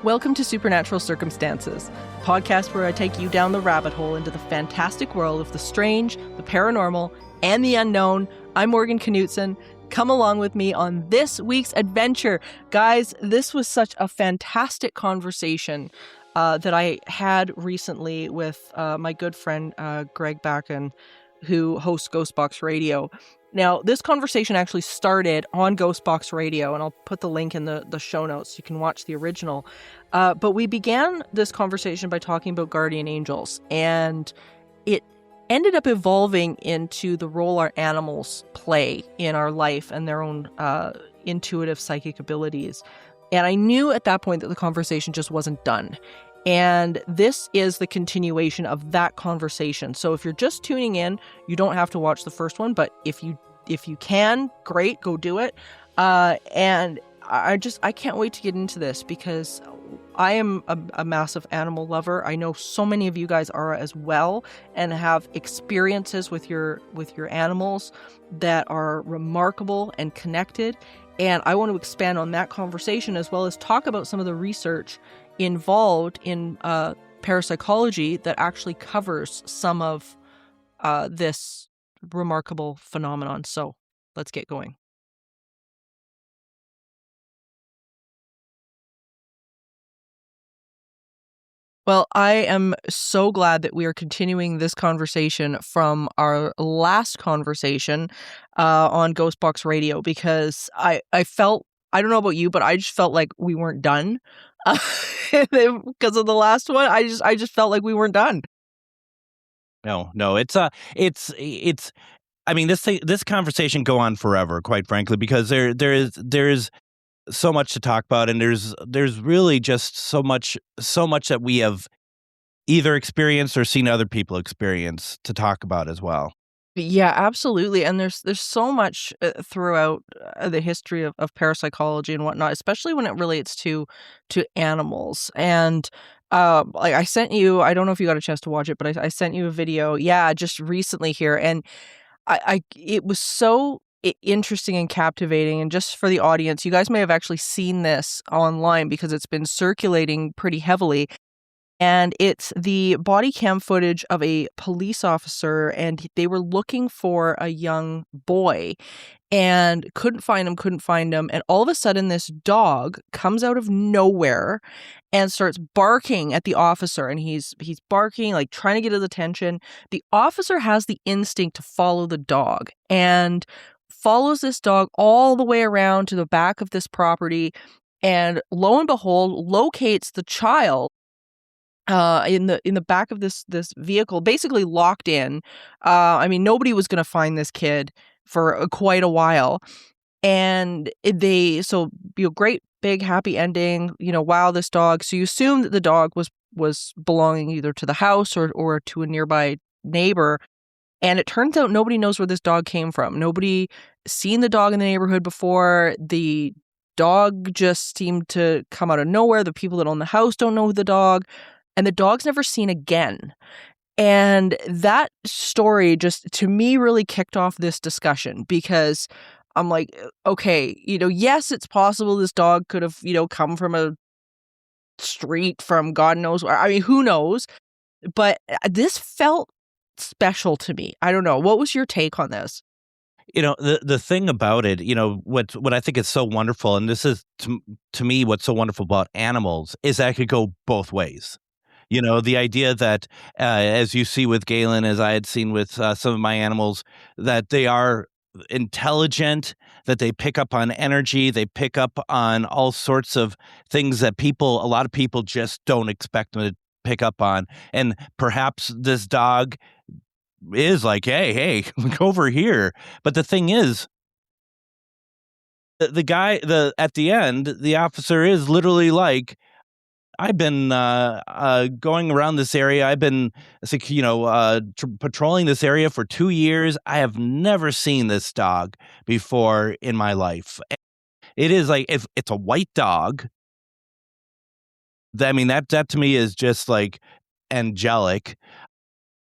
Welcome to Supernatural Circumstances, a podcast where I take you down the rabbit hole into the fantastic world of the strange, the paranormal, and the unknown. I'm Morgan Knudsen. Come along with me on this week's adventure. Guys, this was such a fantastic conversation that I had recently with my good friend Greg Bakun, who hosts Ghostbox Radio. Now, this conversation actually started on Ghostbox Radio, and I'll put the link in the show notes so you can watch the original. But we began this conversation by talking about guardian angels, and it ended up evolving into the role our animals play in our life and their own intuitive psychic abilities. And I knew at that point that the conversation just wasn't done. And this is the continuation of that conversation. So if you're just tuning in, you don't have to watch the first one, but if you can, great, go do it. And I can't wait to get into this because I am a massive animal lover. I know so many of you guys are as well and have experiences with your animals that are remarkable and connected. And I want to expand on that conversation as well as talk about some of the research involved in parapsychology that actually covers some of this remarkable phenomenon. So let's get going. Well, I am so glad that we are continuing this conversation from our last conversation on Ghostbox Radio because I felt, I don't know about you, but I just felt like we weren't done because of the last one. I just felt like we weren't done. No, it's I mean, this conversation go on forever, quite frankly, because there is so much to talk about, and there's really just so much that we have either experienced or seen other people experience to talk about as well. Yeah, absolutely. And there's so much throughout the history of parapsychology and whatnot, especially when it relates to animals. And like I sent you, I don't know if you got a chance to watch it, but I sent you a video, yeah, just recently here, and it was so interesting and captivating. And just for the audience, you guys may have actually seen this online because it's been circulating pretty heavily. And it's the body cam footage of a police officer, and they were looking for a young boy and couldn't find him. And all of a sudden, this dog comes out of nowhere and starts barking at the officer. And he's barking, like trying to get his attention. The officer has the instinct to follow the dog and follows this dog all the way around to the back of this property. And lo and behold, locates the child in the back of this vehicle, basically locked in. I mean, nobody was going to find this kid for quite a while, and great big happy ending. Wow, this dog. So you assume that the dog was belonging either to the house or to a nearby neighbor, and it turns out nobody knows where this dog came from. Nobody seen the dog in the neighborhood before. The dog just seemed to come out of nowhere. The people that own the house don't know the dog. And the dog's never seen again. And that story just, to me, really kicked off this discussion because I'm like, okay, yes, it's possible this dog could have, come from a street from God knows where. I mean, who knows? But this felt special to me. I don't know. What was your take on this? The thing about it, what I think is so wonderful, and this is to me what's so wonderful about animals, is that it could go both ways. The idea that, as you see with Galen, as I had seen with some of my animals, that they are intelligent, that they pick up on energy, they pick up on all sorts of things that a lot of people just don't expect them to pick up on. And perhaps this dog is like, hey, look over here. But the thing is, the guy, at the end, the officer is literally like, I've been going around this area. I've been, patrolling this area for 2 years. I have never seen this dog before in my life. It is like, if it's a white dog, that to me is just like angelic.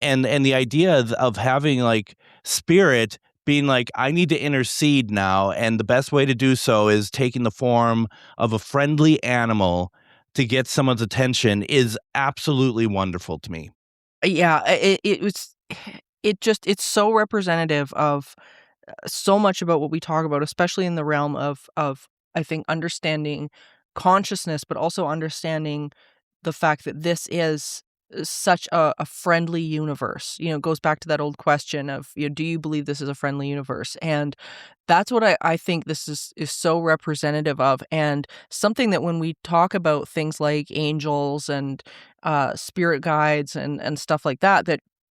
And the idea of having like spirit being like, I need to intercede now, and the best way to do so is taking the form of a friendly animal to get someone's attention is absolutely wonderful to me. Yeah, it was it's so representative of so much about what we talk about, especially in the realm of I think understanding consciousness, but also understanding the fact that this is such a friendly universe. You know, it goes back to that old question of, you know, do you believe this is a friendly universe? And that's what I think this is so representative of, and something that when we talk about things like angels and spirit guides and stuff like that,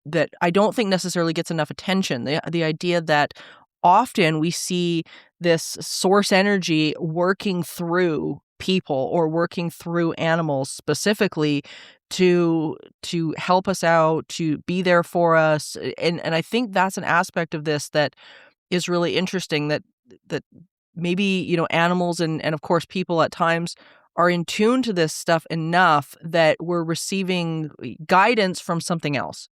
that I don't think necessarily gets enough attention. The idea that often we see this source energy working through people or working through animals specifically to help us out, to be there for us. And I think that's an aspect of this that is really interesting, that maybe, you know, animals and of course people at times are in tune to this stuff enough that we're receiving guidance from something else.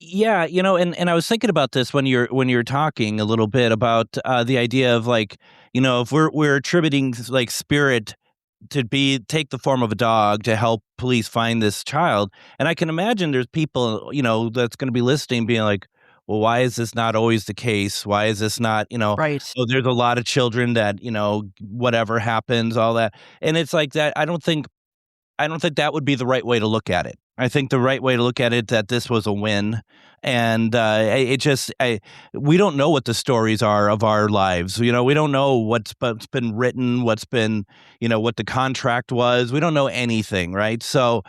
Yeah, and I was thinking about this when you're talking a little bit about the idea of like, if we're attributing like spirit to be take the form of a dog to help police find this child. And I can imagine there's people, that's going to be listening being like, well, why is this not always the case? Why is this not, Right. oh, there's a lot of children that, whatever happens, all that. And it's like that. I don't think that would be the right way to look at it. I think the right way to look at it that this was a win, and we don't know what the stories are of our lives. We don't know what's been written, what's been, what the contract was. We don't know anything, right? So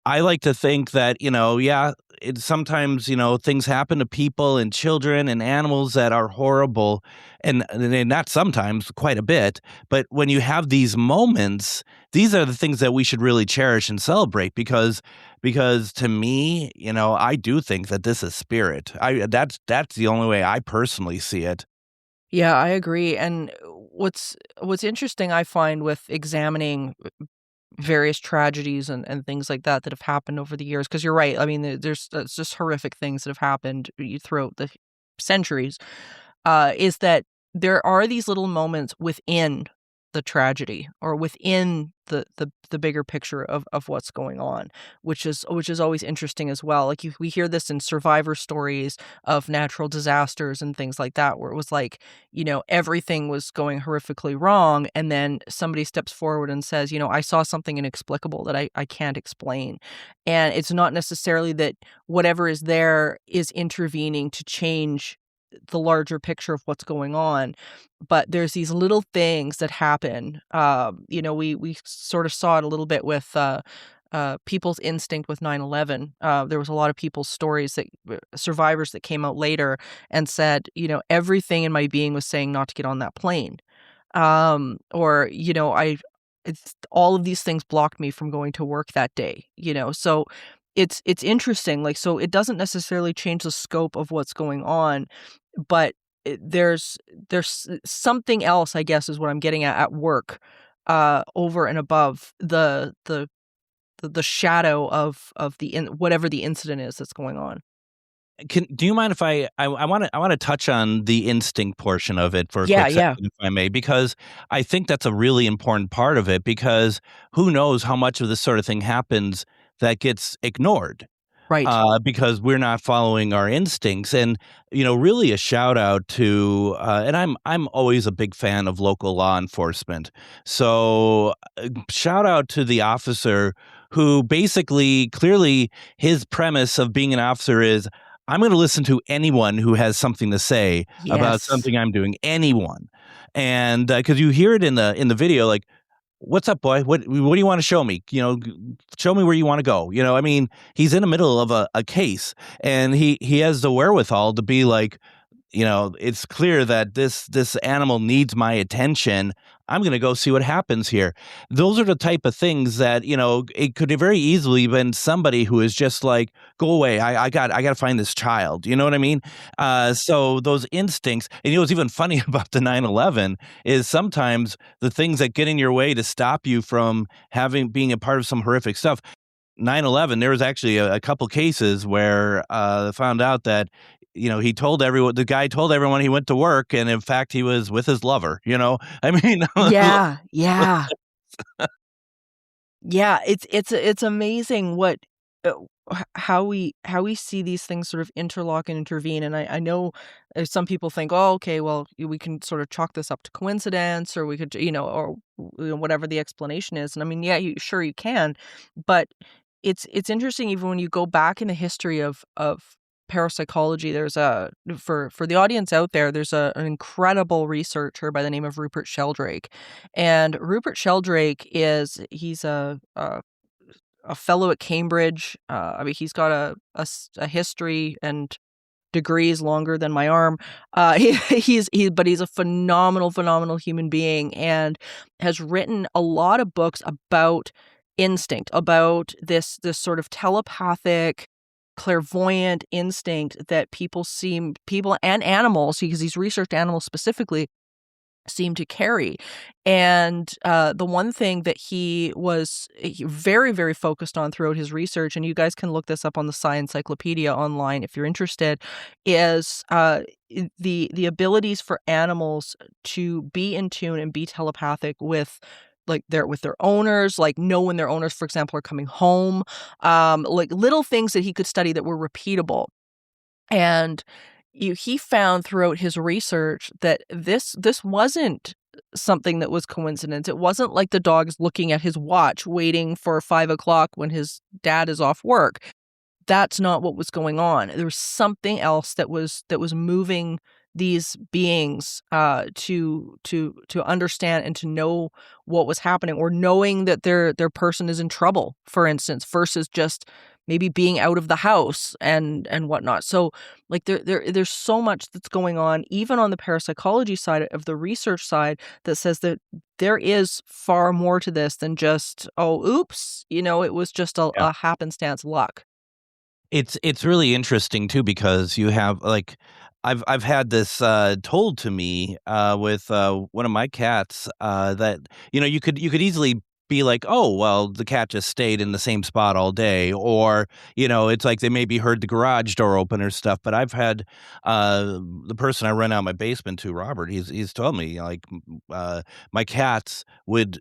I like to think that, yeah, sometimes, things happen to people and children and animals that are horrible, and not sometimes, quite a bit. But when you have these moments, these are the things that we should really cherish and celebrate because to me, I do think that this is spirit. That's the only way I personally see it. Yeah, I agree. And what's interesting I find with examining various tragedies and things like that that have happened over the years, because you're right. I mean, there's it's just horrific things that have happened throughout the centuries, is that there are these little moments within the tragedy or within the bigger picture of what's going on, which is always interesting as well. Like we hear this in survivor stories of natural disasters and things like that, where it was like, you know, everything was going horrifically wrong, and then somebody steps forward and says, you know, I saw something inexplicable that I can't explain. And it's not necessarily that whatever is there is intervening to change the larger picture of what's going on, but there's these little things that happen. You know, we sort of saw it a little bit with people's instinct with 9/11. There was a lot of people's stories that survivors that came out later and said, you know, everything in my being was saying not to get on that plane. Or, you know, it's all of these things blocked me from going to work that day, you know. So it's interesting. Like, so it doesn't necessarily change the scope of what's going on, but there's something else, I guess, is what I'm getting at work, over and above the shadow of whatever the incident is that's going on. Do you mind if I want to touch on the instinct portion of it for a Yeah, quick yeah. second, if I may, because I think that's a really important part of it, because who knows how much of this sort of thing happens that gets ignored, Right. because we're not following our instincts. And really a shout out to and I'm always a big fan of local law enforcement. So shout out to the officer who basically clearly his premise of being an officer is, I'm going to listen to anyone who has something to say about Yes. something I'm doing, anyone. And because you hear it in the video, like, "What's up, boy? What do you wanna show me? Show me where you wanna go." I mean, he's in the middle of a case, and he has the wherewithal to be like, it's clear that this animal needs my attention. I'm gonna go see what happens here. Those are the type of things that, it could have very easily been somebody who is just like, "Go away. I gotta find this child." You know what I mean? So those instincts, and what's even funny about the 9/11 is sometimes the things that get in your way to stop you from being a part of some horrific stuff. 9/11, there was actually a couple cases where found out that the guy told everyone he went to work, and in fact he was with his lover. I mean, Yeah, yeah. Yeah, it's amazing what uh, how we see these things sort of interlock and intervene. And I know some people think, oh, okay, well, we can sort of chalk this up to coincidence, or we could, or whatever the explanation is. And I mean, yeah, sure you can, but it's interesting even when you go back in the history of parapsychology. There's a for the audience out there, there's an incredible researcher by the name of Rupert Sheldrake. And Rupert Sheldrake he's a fellow at Cambridge. I mean, he's got a history and degrees longer than my arm. But he's a phenomenal, phenomenal human being, and has written a lot of books about instinct, about this sort of telepathic, clairvoyant instinct that people and animals, because he's researched animals specifically, seem to carry. And the one thing that he very, very focused on throughout his research, and you guys can look this up on the Science Encyclopedia online if you're interested, is the abilities for animals to be in tune and be telepathic with with their owners, like know when their owners, for example, are coming home, like little things that he could study that were repeatable. And he found throughout his research that this wasn't something that was coincidence. It wasn't like the dog's looking at his watch, waiting for 5 o'clock when his dad is off work. That's not what was going on. There was something else that was moving these beings to understand and to know what was happening, or knowing that their person is in trouble, for instance, versus just maybe being out of the house and whatnot. So like there's so much that's going on, even on the parapsychology side of the research side, that says that there is far more to this than just, oh, oops, it was just a happenstance luck. It's really interesting too because you have like I've had this told to me with one of my cats that you could easily be like, oh well, the cat just stayed in the same spot all day, or it's like they maybe heard the garage door open or stuff. But I've had the person I rent out my basement to, Robert. He's told me like my cats would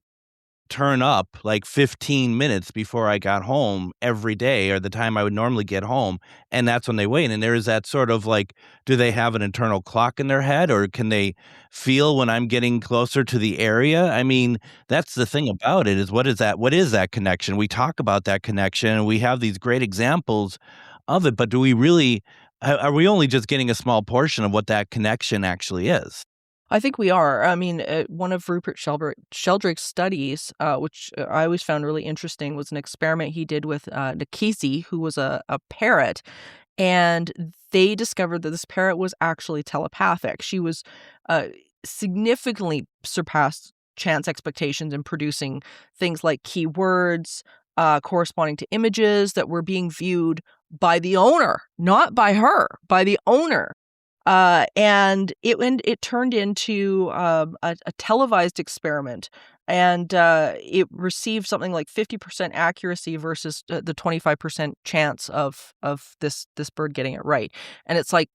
turn up like 15 minutes before I got home every day, or the time I would normally get home, and that's when they wait. And there is that sort of like, do they have an internal clock in their head, or can they feel when I'm getting closer to the area? I mean, that's the thing about it, is what is that connection? We talk about that connection, and we have these great examples of it, but do we really are we only just getting a small portion of what that connection actually is? I think we are. I mean, one of Rupert Sheldrake's studies, which I always found really interesting, was an experiment he did with Nikisi, who was a parrot. And they discovered that this parrot was actually telepathic. She was uh, significantly surpassed chance expectations in producing things like keywords corresponding to images that were being viewed by the owner, not by her, by the owner. And it turned into a televised experiment, and it received something like 50% accuracy versus the 25% chance of this bird getting it right. And it's like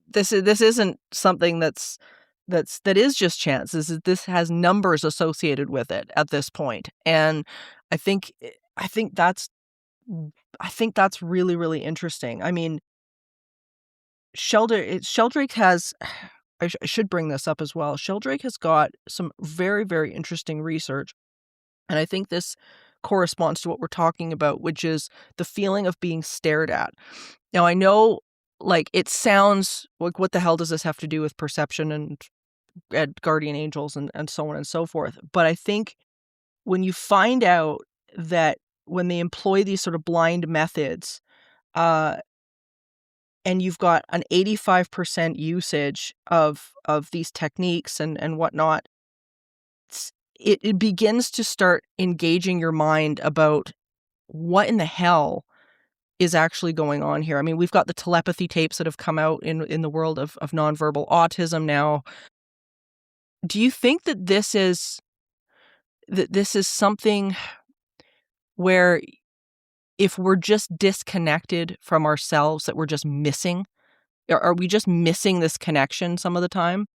this isn't something that is just chance. This has numbers associated with it at this point, and I think I think that's I think that's really, really interesting. I mean, Sheldrake has I should bring this up as well. Sheldrake has got some very, very interesting research, and I think this corresponds to what we're talking about, which is the feeling of being stared at. Now, I know, like, it sounds like, what the hell does this have to do with perception and guardian angels and so on and so forth? But I think when you find out that when they employ these sort of blind methods, uh, and you've got an 85% usage of these techniques and whatnot, it begins to start engaging your mind about what in the hell is actually going on here. I mean, we've got the telepathy tapes that have come out in the world of nonverbal autism now. Do you think that this is something where, if we're just disconnected from ourselves, that we're just missing? Are we just missing this connection some of the time?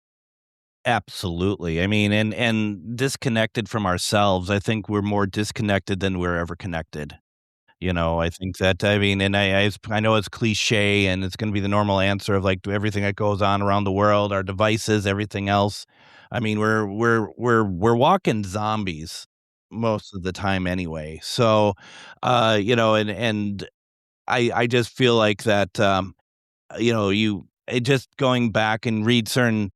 Absolutely. I mean, and disconnected from ourselves. I think we're more disconnected than we're ever connected. You know, I think that I mean, and I know it's cliche and it's gonna be the normal answer of, like, to everything that goes on around the world, our devices, everything else. I mean, we're walking zombies most of the time anyway. So, and I just feel like that, you just going back and read certain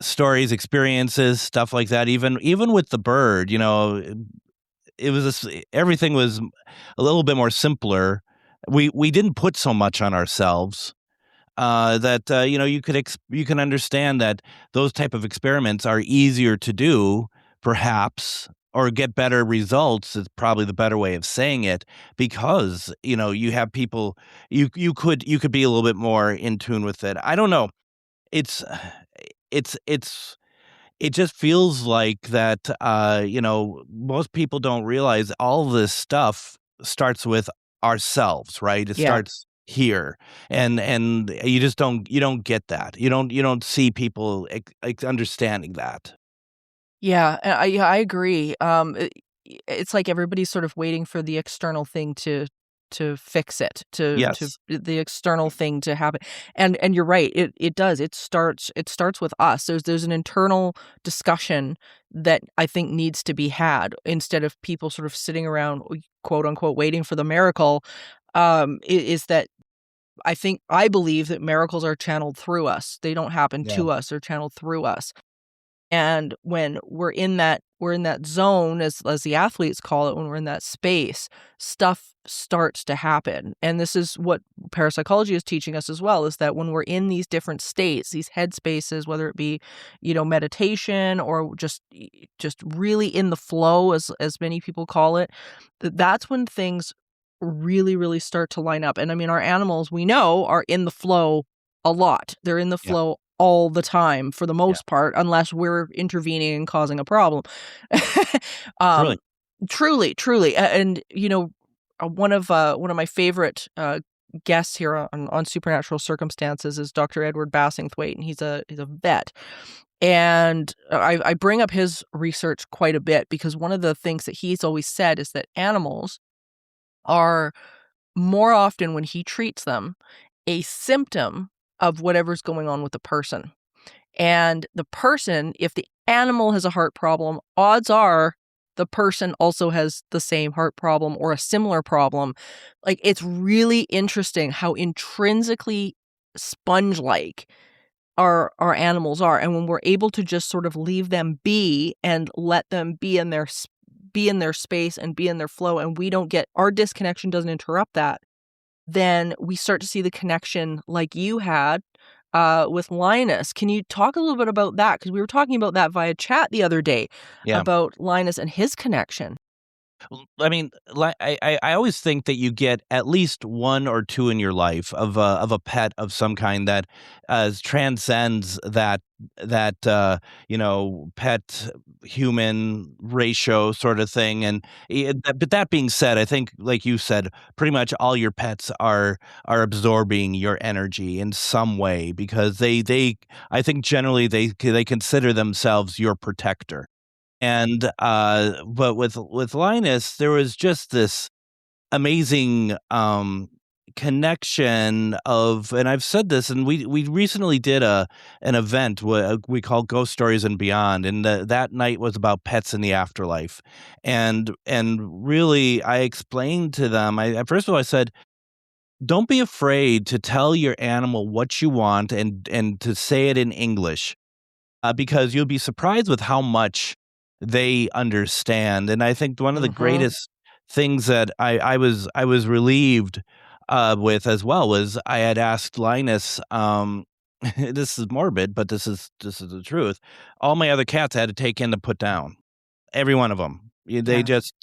stories, experiences, stuff like that, even with the bird, it was everything was a little bit more simpler. We didn't put so much on ourselves, that, you can understand that those type of experiments are easier to do, perhaps, or get better results is probably the better way of saying it, because, you have people you could be a little bit more in tune with it. I don't know. It's it's it just feels like that, most people don't realize all this stuff starts with ourselves, right? It Yeah. starts here, and you don't get that. You don't see people understanding that. Yeah, yeah, I agree. It's like everybody's sort of waiting for the external thing to fix it, to Yes. the external thing to happen. And you're right. It does. It starts with us. There's an internal discussion that I think needs to be had instead of people sort of sitting around, quote unquote, waiting for the miracle. Is that I believe that miracles are channeled through us. They don't happen Yeah. to us; they're channeled through us. And when we're in that zone, as the athletes call it, when we're in that space, stuff starts to happen. And this is what parapsychology is teaching us as well, is that when we're in these different states, these head spaces, whether it be, meditation or just really in the flow, as many people call it, that's when things really, really start to line up. And I mean, our animals, we know, are in the flow a lot. They're in the Yeah. flow all the time for the Yeah. most part, unless we're intervening and causing a problem. Truly. Um, truly, truly, and, one of my favorite, guests here on Supernatural Circumstances is Dr. Edward Bassingthwaighte, and he's a vet, and I bring up his research quite a bit because one of the things that he's always said is that animals are more often, when he treats them, a symptom of whatever's going on with the person. And the person, if the animal has a heart problem, odds are the person also has the same heart problem or a similar problem. Like, it's really interesting how intrinsically sponge-like our animals are. And when we're able to just sort of leave them be and let them be in their space and be in their flow, and we don't get our disconnection doesn't interrupt that, then we start to see the connection like you had, with Linus. Can you talk a little bit about that? Because we were talking about that via chat the other day, Yeah. about Linus and his connection. I mean, I always think that you get at least 1 or 2 in your life of a pet of some kind that, transcends pet human ratio sort of thing, and but that being said, I think, like you said, pretty much all your pets are absorbing your energy in some way because they I think generally they consider themselves your protector. And, but with Linus, there was just this amazing, connection of, and I've said this, and we recently did an event we call Ghost Stories and Beyond, and that night was about pets in the afterlife. And really, I explained to them, first of all, I said, "Don't be afraid to tell your animal what you want and to say it in English." Because you'll be surprised with how much they understand. And I think one of the Mhm. greatest things that I was relieved with as well was I had asked Linus. This is morbid, but this is the truth. All my other cats I had to take in to put down. Every one of them. They Yeah. just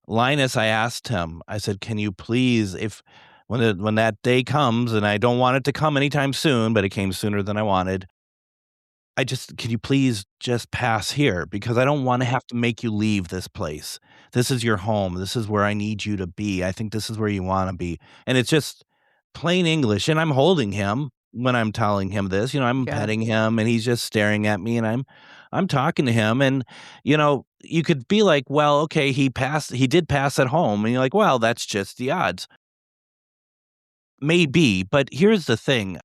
Linus. I asked him. I said, "Can you please, if when that day comes, and I don't want it to come anytime soon, but it came sooner than I wanted." Can you please just pass here? Because I don't wanna have to make you leave this place. This is your home. This is where I need you to be. I think this is where you wanna be. And it's just plain English, and I'm holding him. when I'm telling him this, I'm Yeah. petting him and he's just staring at me and I'm talking to him and, you could be like, "Well, okay, he did pass at home." And you're like, "Well, that's just the odds." Maybe, but here's the thing.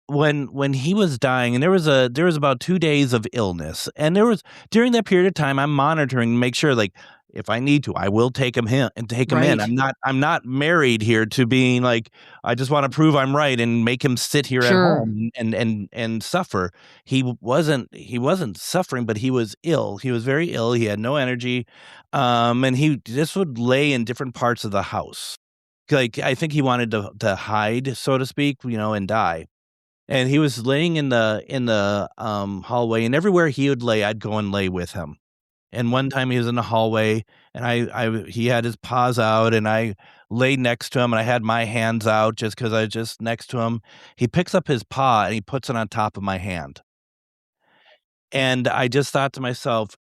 When he was dying and there was about 2 days of illness, and there was during that period of time, I'm monitoring to make sure, like, if I need to, I will take him in. Right. I'm not married here to being like, I just wanna prove I'm right and make him sit here at Sure. home and suffer. He wasn't suffering, but he was ill. He was very ill, he had no energy, and he just would lay in different parts of the house. Like, I think he wanted to hide, so to speak, and die. And he was laying in the hallway, and everywhere he would lay, I'd go and lay with him. And one time he was in the hallway, and he had his paws out, and I laid next to him, and I had my hands out just because I was just next to him. He picks up his paw, and he puts it on top of my hand. And I just thought to myself,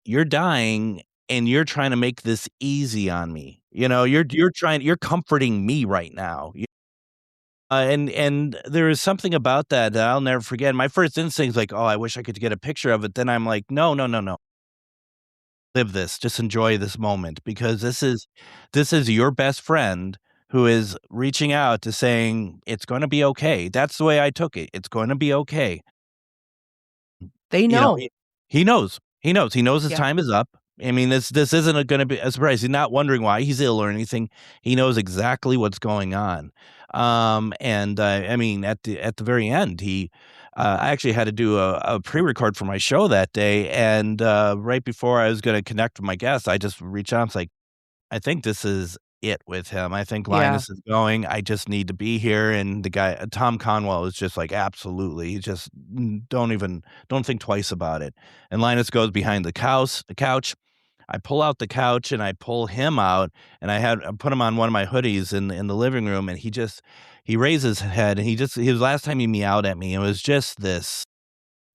"You're dying, and you're trying to make this easy on me." You're comforting me right now. And there is something about that I'll never forget. My first instinct is like, "Oh, I wish I could get a picture of it." Then I'm like, "No, no, no, no. Live this. Just enjoy this moment because this is your best friend who is reaching out to saying it's gonna be okay." That's the way I took it. It's gonna be okay. They You know, know. he knows. He knows his Yeah. time is up. I mean, this isn't gonna be a surprise. He's not wondering why he's ill or anything. He knows exactly what's going on. And, I mean, at the very end, I actually had to do a pre-record for my show that day, and, right before I was gonna connect with my guest, I just reached out and was like, I think this is it with him. I think Yeah. Linus is going. I just need to be here. And the guy, Tom Conwell, was just like, absolutely. He just don't think twice about it. And Linus goes behind the couch. I pull out the couch and I pull him out, and I put him on one of my hoodies in the living room, and he raises his head, and his last time he meowed at me, it was just this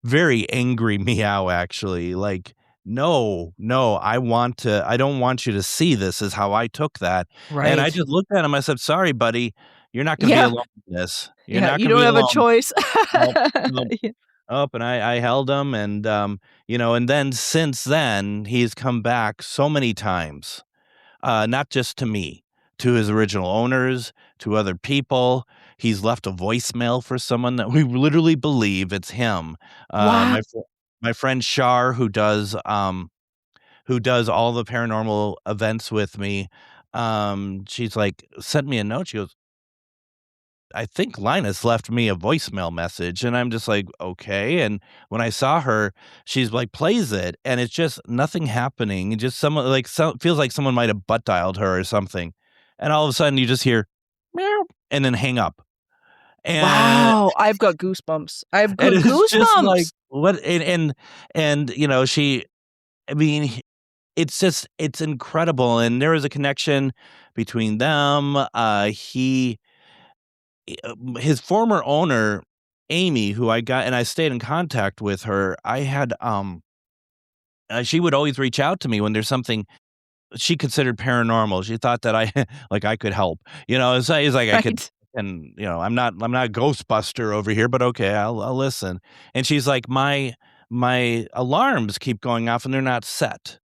very angry meow, actually, like, "No, no, I don't want you to see this is how I took that." And I Right. just looked at him, I said, "Sorry, buddy, you're not gonna be Yeah. alone in this. You're Yeah, not you gonna don't be have a alone." choice. Nope, nope. Yeah. Nope, and I held him, and, and then since then, he's come back so many times, not just to me, to his original owners, to other people. He's left a voicemail for someone that we literally believe it's him. Uh, Wow. my fr my friend Shar, who does all the paranormal events with me, she's like sent me a note. She goes, "I think Linus left me a voicemail message," and I'm just like, "Okay." And when I saw her, she's like, plays it, and it's just nothing happening. Just someone like feels like someone might have butt dialed her or something, and all of a sudden you just hear meow, and then hang up, and Wow, I've got goosebumps. I've got it's just like goosebumps. what, and she. I mean, it's incredible, and there is a connection between them. His former owner, Amy, who I stayed in contact with her. She would always reach out to me when there's something she considered paranormal. She thought that I like I could help. It's like I could, Right. and I'm not a Ghostbuster over here, but okay, I'll listen. And she's like, my alarms keep going off and they're not set.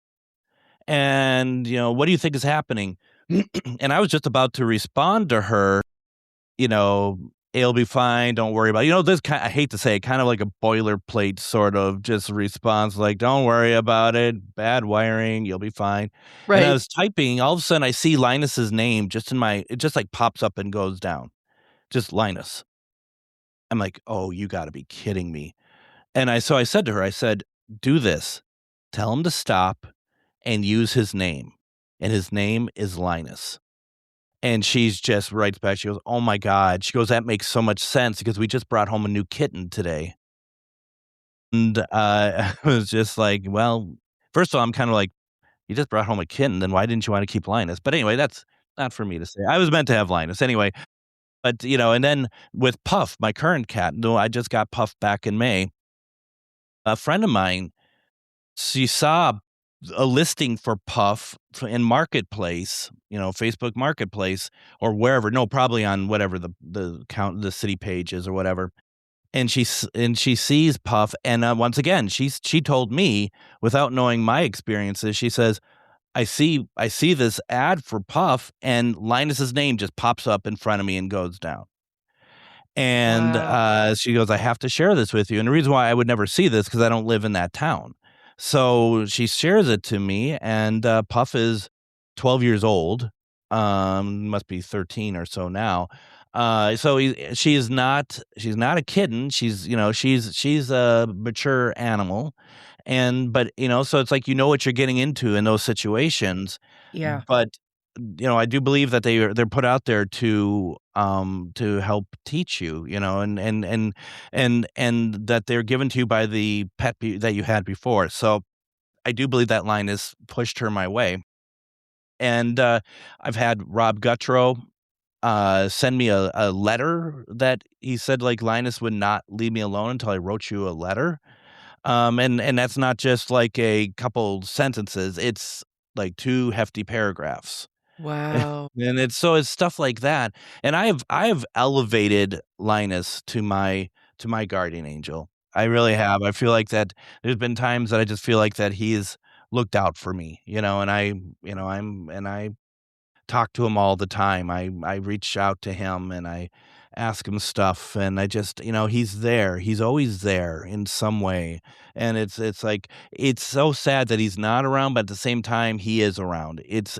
And what do you think is happening? And I was just about to respond to her, you know, "It'll be fine, don't worry about it." This kind, I hate to say it, kind of like a boilerplate sort of just response, like, "Don't worry about it, bad wiring, you'll be fine." And I Right. was typing, all of a sudden I see Linus's name just it just like pops up and goes down. Just Linus. I'm like, "Oh, you gotta be kidding me." So I said to her, I said, "Do this. Tell him to stop and use his name. And his name is Linus." And she's just writes back, she goes, "Oh my god." She goes, "That makes so much sense because we just brought home a new kitten today." And, I was just like, well, first of all, I'm kinda like, "You just brought home a kitten, then why didn't you wanna keep Linus?" But anyway, that's not for me to say. I was meant to have Linus anyway. But, and then with Puff, my current cat, no, I just got Puff back in May. A friend of mine, she saw a listing for Puff in Marketplace, Facebook Marketplace or wherever. No, probably on whatever the city page is or whatever. And she sees Puff, and once again, she told me without knowing my experiences. She says, "I see this ad for Puff, and Linus's name just pops up in front of me and goes down." And, Wow. she goes, "I have to share this with you." And the reason why I would never see this because I don't live in that town. So she shares it to me, and, Puff is 12 years old, must be 13 or so now. So she's not a kitten, she's a mature animal, so it's like what you're getting into in those situations, Yeah. but I do believe that they're put out there to help teach you, and that they're given to you by the that you had before. So I do believe that line has pushed her my way. And I've had Rob Guttrow send me a letter that he said, like, Linus would not leave me alone until I wrote you a letter. And that's not just like a couple sentences; it's like two hefty paragraphs. Wow. And it's stuff like that, and I have elevated Linus to my guardian angel. I really have. I feel like that there's been times that I just feel like that he's looked out for me, and I talk to him all the time. I reach out to him and I ask him stuff, and I just he's there. He's always there in some way, and it's like it's so sad that he's not around, but at the same time he is around. It's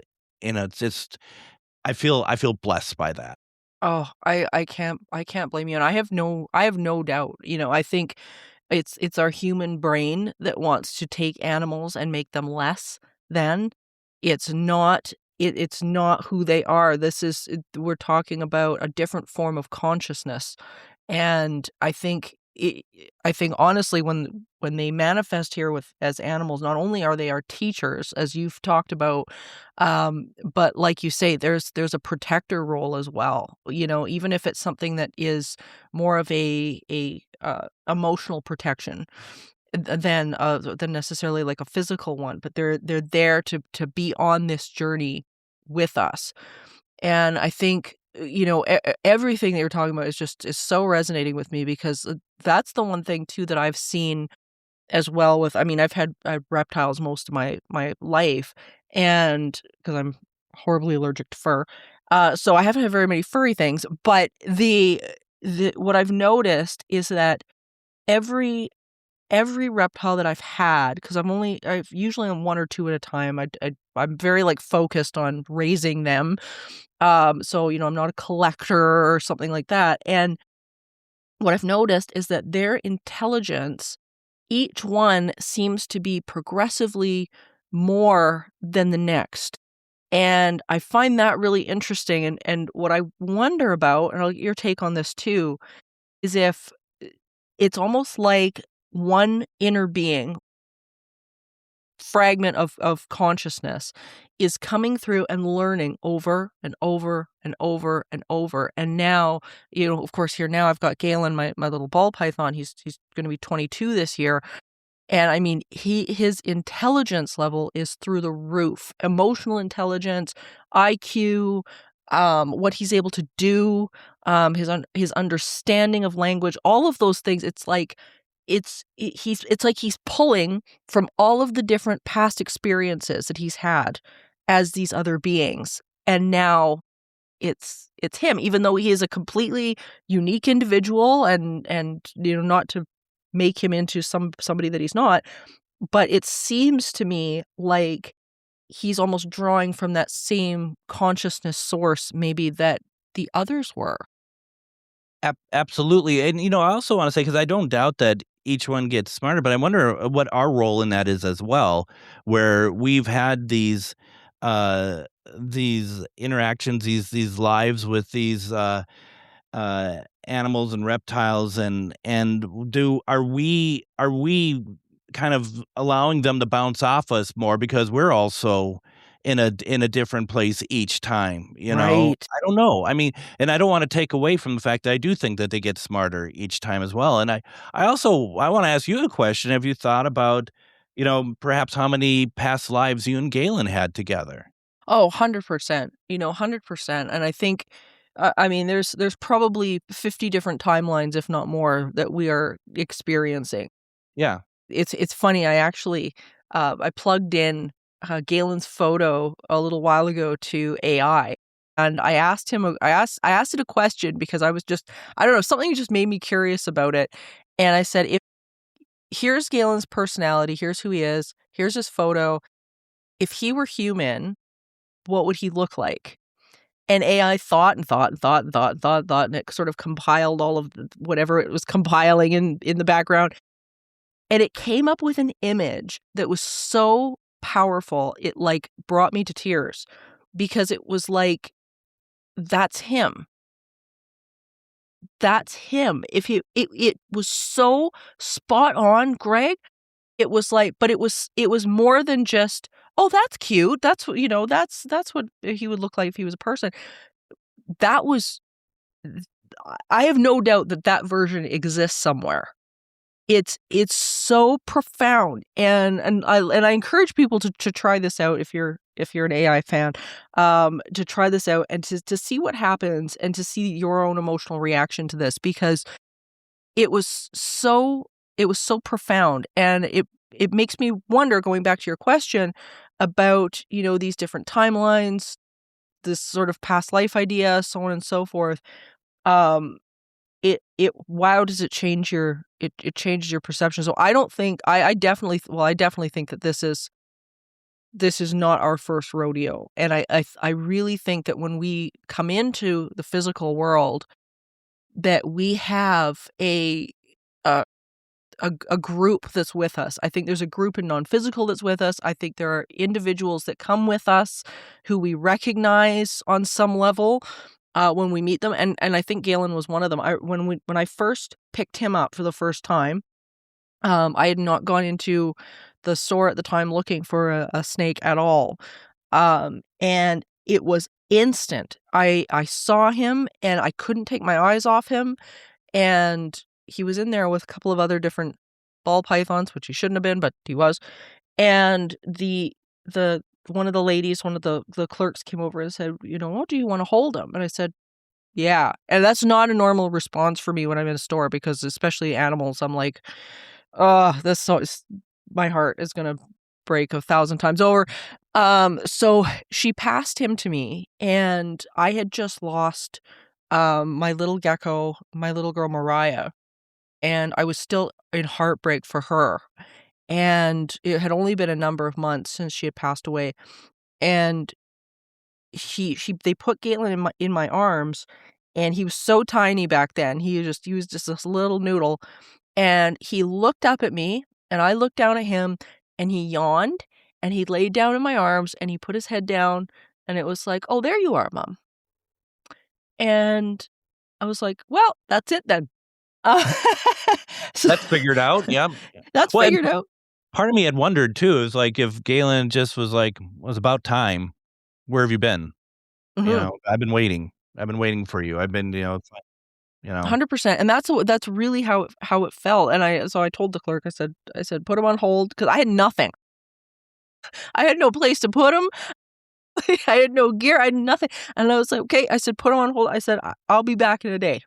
just I feel blessed by that. Oh, I can't blame you, and I have no doubt, I think it's our human brain that wants to take animals and make them less than. It's not who they are. We're talking about a different form of consciousness. And I think honestly when they manifest here with as animals, not only are they our teachers, as you've talked about, but like you say, there's a protector role as well. Even if it's something that is more of a emotional protection than necessarily like a physical one, but they're there to be on this journey with us. And I think, everything that you're talking about is so resonating with me because, that's the one thing too that I've seen as well with. I mean, I've reptiles most of my life, and because 'cause I'm horribly allergic to fur, so I haven't had very many furry things, but the what I've noticed is that every every reptile that I've had, because I've usually on 1 or 2 at a time. I'm very, like, focused on raising them. So, I'm not a collector or something like that, and what I've noticed is that their intelligence, each one seems to be progressively more than the next, and I find that really interesting, and what I wonder about, and I'll get your take on this too, is if it's almost like one inner being, fragment of consciousness is coming through and learning over and over and over and over. And now, of course, here now I've got Galen, my little ball python. He's going to be 22 this year, and I mean, his intelligence level is through the roof. Emotional intelligence, IQ, what he's able to do, his understanding of language, all of those things. It's like it's like he's pulling from all of the different past experiences that he's had as these other beings. And now it's him, even though he is a completely unique individual, and not to make him into somebody that he's not, but it seems to me like he's almost drawing from that same consciousness source maybe that the others were. Absolutely, and, I also wanna say, because I don't doubt that each one gets smarter, but I wonder what our role in that is as well, where we've had these interactions, these lives with these, animals and reptiles, and do are we kind of allowing them to bounce off us more because we're also in a different place each time, you know? Right. I don't know. I mean, and I don't wanna take away from the fact that I do think that they get smarter each time as well, and I wanna ask you a question. Have you thought about perhaps how many past lives you and Galen had together. Oh, 100%, 100%, and I think, I mean, there's probably 50 different timelines, if not more, that we are experiencing. Yeah. It's funny, I actually, I plugged in, Galen's photo a little while ago to AI, and I asked it a question because I was just I don't know, something just made me curious about it, and I said, "If here's Galen's personality, here's who he is, here's his photo. If he were human, what would he look like?" And AI thought and thought and thought and thought and thought and thought, and it sort of compiled all of the whatever it was compiling in the background, and it came up with an image that was so powerful, it, like, brought me to tears because it was like, "That's him. That's him." If he it was so spot on, Greg. It was like but it was more than just, "Oh, that's cute. That's what," that's what he would look like if he was a person. That was I have no doubt that that version exists somewhere. It's so profound, and I encourage people to try this out if you're an AI fan, to try this out and to see what happens and to see your own emotional reaction to this because it was so it was so profound, and it makes me wonder, going back to your question about, these different timelines, this sort of past life idea, so on and so forth. Um, it wow, does it change it changes your perception. So I don't think I definitely well, I definitely think that this is not our first rodeo, and I really think that when we come into the physical world, that we have a a group that's with us. I think there's a group in non-physical that's with us. I think there are individuals that come with us who we recognize on some level, when we meet them, and I think Galen was one of them. When I first picked him up for the first time, I had not gone into the store at the time looking for a snake at all, and it was instant. I saw him, and I couldn't take my eyes off him, and he was in there with a couple of other different ball pythons, which he shouldn't have been, but he was. And the one of the ladies, one of the clerks came over and said, "Oh, do you wanna hold him?" And I said, "Yeah." And that's not a normal response for me when I'm in a store because especially animals, I'm like, "Oh, this so is my heart is gonna break 1,000 times over." So she passed him to me, and I had just lost, my little gecko, my little girl Mariah, and I was still in heartbreak for her, and it had only been a number of months since she had passed away, and they put Galen in my arms, and he was so tiny back then, he was just this little noodle, and he looked up at me, and I looked down at him, and he yawned, and he laid down in my arms, and he put his head down, and it was like, "Oh, there you are, mom." And I was like, "Well, that's it then." Uh, so That's figured out, yeah. that's Well, and figured out. part of me had wondered too, is like if Galen just was like, "Was about time. Where have you been?" Mhm. "I've been waiting. I've been waiting for you. I've been," it's like, you know 100%, and that's really how it felt, and I told the clerk, I said, "Put him on hold because I had nothing. I had no place to put him. I had no gear, I had nothing, and I was like, "Okay," I said, "Put him on hold." I said, I'll be back in a day."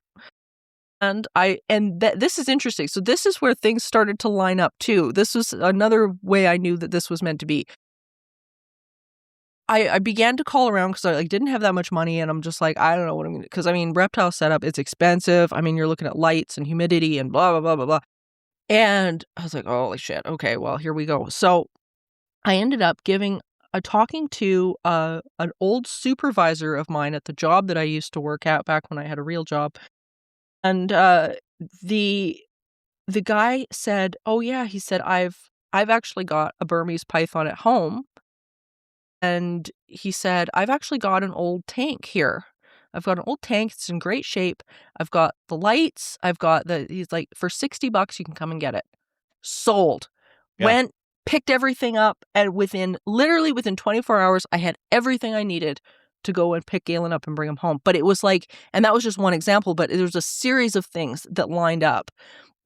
This is interesting, so this is where things started to line up too. This was another way I knew that this was meant to be. I began to call around because I, like, didn't have that much money, and I'm just like, "I don't know what I'm gonna" 'cause, I mean, reptile setup, it's expensive, I mean, you're looking at lights and humidity and blah, blah, blah, blah, blah. And I was like, "Holy shit, okay, well, here we go." So, I ended up talking to, an old supervisor of mine at the job that I used to work at back when I had a real job, and, the the guy said, "Oh, yeah," he said, I've actually got a Burmese python at home," and he said, "I've actually got an old tank here. I've got an old tank, it's in great shape. I've got the lights, I've got the" he's like, "For $60, you can come and get it." Sold. Yeah. Went, picked everything up, and literally within 24 hours, I had everything I needed to go and pick Galen up and bring him home. But it was like and that was just one example, but there was a series of things that lined up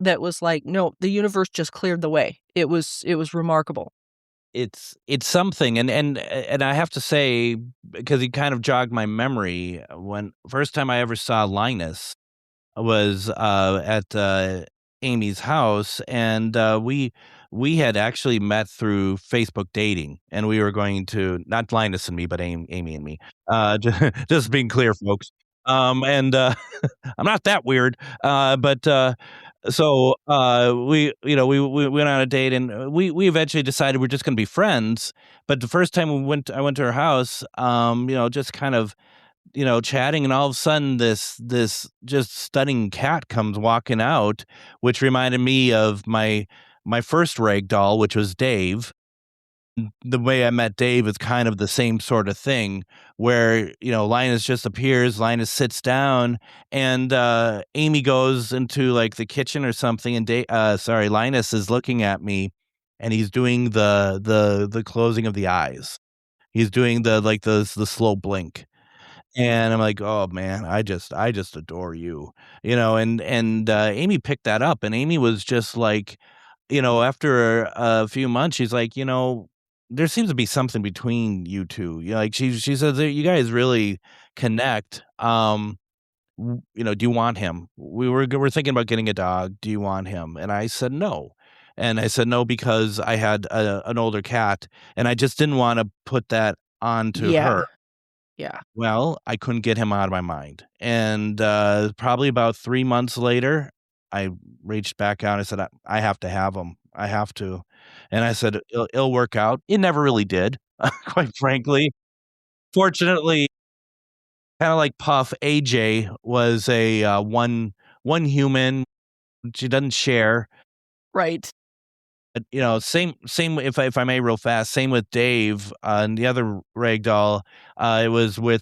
that was like, "No, the universe just cleared the way." It was remarkable. It's something, and I have to say, because he kind of jogged my memory, when first time I ever saw Linus was, at, Amy's house, and, we had actually met through Facebook dating, and we were going to not Linus and me, but Amy and me, ju just being clear, folks. And, I'm not that weird, but, so, we went on a date, and, we eventually decided we're just gonna be friends, but the first time I went to her house, just kind of, chatting, and all of a sudden this just stunning cat comes walking out, which reminded me of my first rag doll, which was Dave. The way I met Dave is kind of the same sort of thing where, Linus just appears, Linus sits down, and, Amy goes into, like, the kitchen or something, and Linus is looking at me, and he's doing the closing of the eyes. He's doing the slow blink. And I'm like, "Oh, man, I just adore you." Amy picked that up, and Amy was just like, after a few months, she's like, "There seems to be something between you 2." Like, she says that, "You guys really connect. Do you want him? We're thinking about getting a dog. Do you want him?" And I said, "No." And I said, "No," because I had an older cat, and I just didn't wanna put that onto her. Yeah, yeah. Well, I couldn't get him out of my mind, and, probably about 3 months later, I reached back out, and I said, I have to have him. I have to." And I said, "It'll work out." It never really did, quite frankly. Fortunately, kinda like Puff, AJ was a, one human. She doesn't share. Right. Same if I may real fast, same with Dave, and the other rag doll, it was my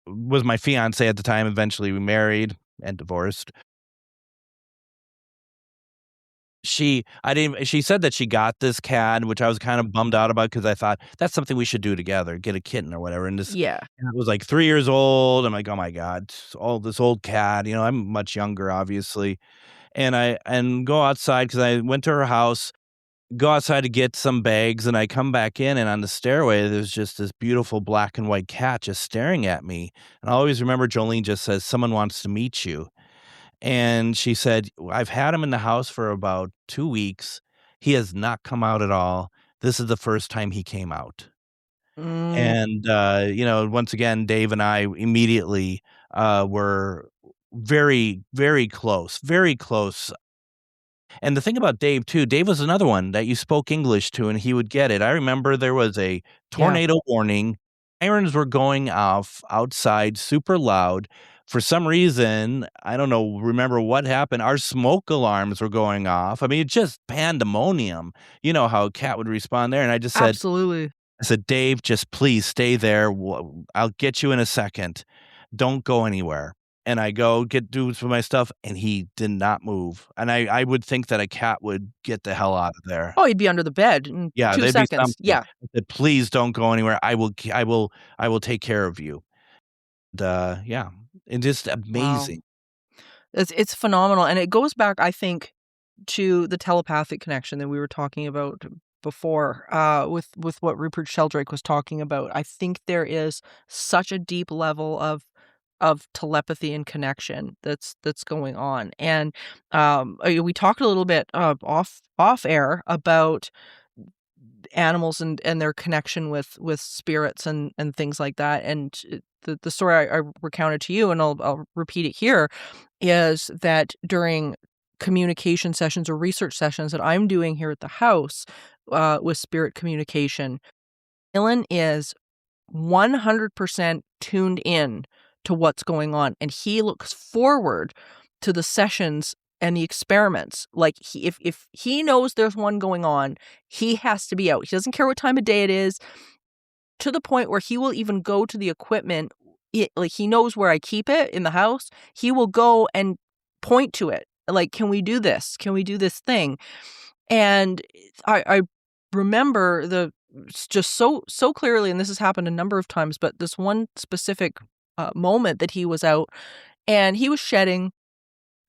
fiancée at the time. Eventually we married and divorced. She said that she got this cat, which I was kind of bummed out about because I thought that's something we should do together, get a kitten or whatever. And this Yeah. cat was like 3 years old. I'm like, "Oh my god, all this old cat." I'm much younger, obviously. And go outside because I went to her house, go outside to get some bags, and I come back in, and on the stairway, there's just this beautiful black and white cat just staring at me. And I always remember Jolene just says, "Someone wants to meet you." And she said, "I've had him in the house for about 2 weeks. He has not come out at all. This is the first time he came out." Mm, And, once again, Dave and I immediately, were very, very close, very close. And the thing about Dave too, Dave was another one that you spoke English to and he would get it. I remember there was a yeah. tornado warning. Sirens were going off outside super loud. For some reason, I don't know, remember what happened. Our smoke alarms were going off. I mean, it's just pandemonium. You know how a cat would respond there. And Absolutely. I said, "Dave, just please stay there. I'll get you in a second. Don't go anywhere." And I go get dudes for my stuff, and he did not move. And I would think that a cat would get the hell out of there. Oh, he'd be under the bed in Yeah, 2 there'd be seconds. something. Yeah. I said, "Please don't go anywhere. I will take care of you." And, yeah, it's just Wow. amazing. It's phenomenal, and it goes back, I think, to the telepathic connection that we were talking about before, with what Rupert Sheldrake was talking about. I think there is such a deep level of telepathy and connection that's going on, and, we talked a little bit, off air about animals and their connection with spirits and things like that, and the story I recounted to you, and I'll repeat it here, is that during communication sessions or research sessions that I'm doing here at the house, with spirit communication, Dylan is 100% tuned in to what's going on, and he looks forward to the sessions and the experiments. Like, if he knows there's one going on, he has to be out. He doesn't care what time of day it is, to the point where he will even go to the equipment. Like, he knows where I keep it in the house. He will go and point to it. Like, "Can we do this? Can we do this thing?" And I remember just so clearly, and this has happened a number of times, but this one specific, moment that he was out, and he was shedding,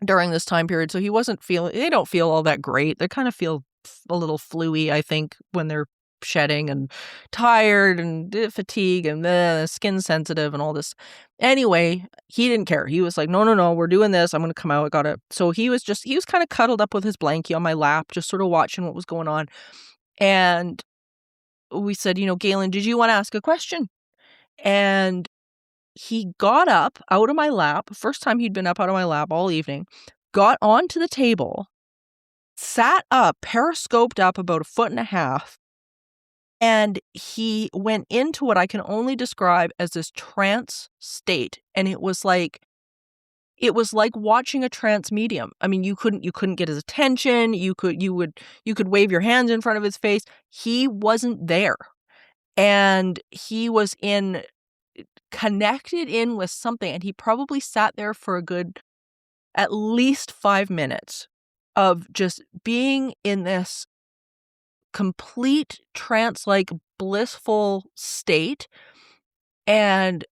during this time period, so he wasn't feeling they don't feel all that great. They kind of feel a little fluey, I think, when they're shedding and tired and fatigue and skin sensitive and all this. Anyway, he didn't care. He was like, "No, no, no, we're doing this. I'm gonna come out. I gotta." So he was kind of cuddled up with his blankie on my lap, just sort of watching what was going on. And we said, "Galen, did you want to ask a question?" And he got up out of my lap, first time he'd been up out of my lap all evening, got onto the table, sat up, periscoped up about a foot and a half, and he went into what I can only describe as this trance state. And it was like watching a trance medium. I mean, you couldn't get his attention. You could wave your hands in front of his face. He wasn't there. And he was connected in with something, and he probably sat there for a good at least 5 minutes of just being in this complete trance-like blissful state, and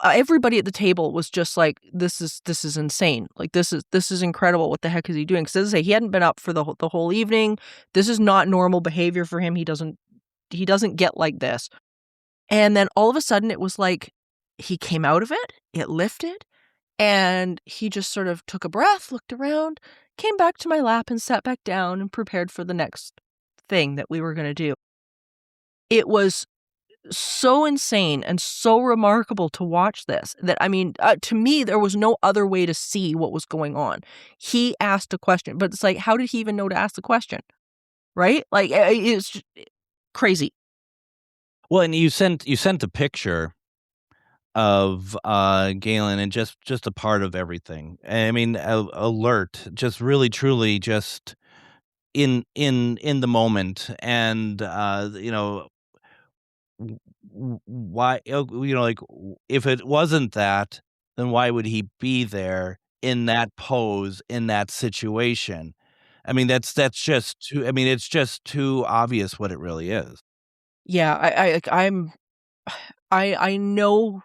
everybody at the table was just like, "This is insane. Like, this is incredible. What the heck is he doing?" 'Cause as I say, he hadn't been up for the whole evening. This is not normal behavior for him. He doesn't get like this. And then all of a sudden, it was like he came out of it lifted, and he just sort of took a breath, looked around, came back to my lap, and sat back down and prepared for the next thing that we were gonna do. It was so insane and so remarkable to watch this that, I mean, to me, there was no other way to see what was going on. He asked a question, but it's like, how did he even know to ask the question, right? Like, it's just crazy. Well, and you sent a picture of, Galen and just a part of everything. I mean, alert, just really truly just in the moment, and, why like, if it wasn't that, then why would he be there in that pose, in that situation? I mean, that's just too I mean, it's just too obvious what it really is. Yeah, I know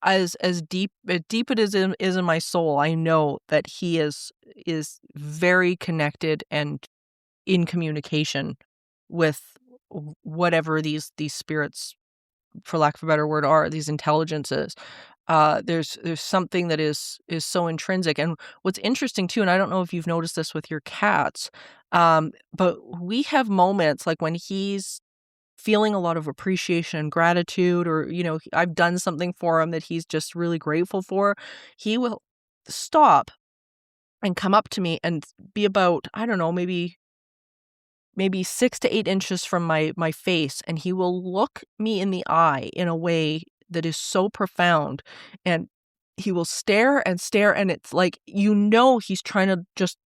as deep it is in my soul, I know that he is very connected and in communication with whatever these spirits, for lack of a better word, are, these intelligences. There's something that is so intrinsic. And what's interesting too, and I don't know if you've noticed this with your cats, but we have moments like when he's feeling a lot of appreciation and gratitude, or I've done something for him that he's just really grateful for. He will stop and come up to me and be about, I don't know, maybe 6 to 8 inches from my face, and he will look me in the eye in a way that is so profound, and he will stare and stare, and it's like, he's trying to just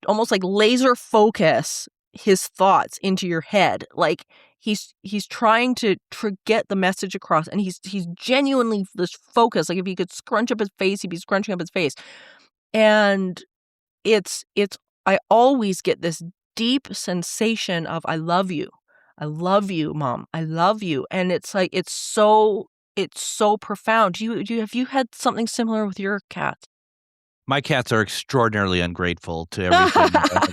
almost like laser focus his thoughts into your head. Like, he's trying to get the message across, and he's genuinely this focused. Like, if he could scrunch up his face, he'd be scrunching up his face. And it's I always get this deep sensation of, "I love you. I love you, mom. I love you." And it's like, it's so profound. Have you had something similar with your cat? My cats are extraordinarily ungrateful to everything I have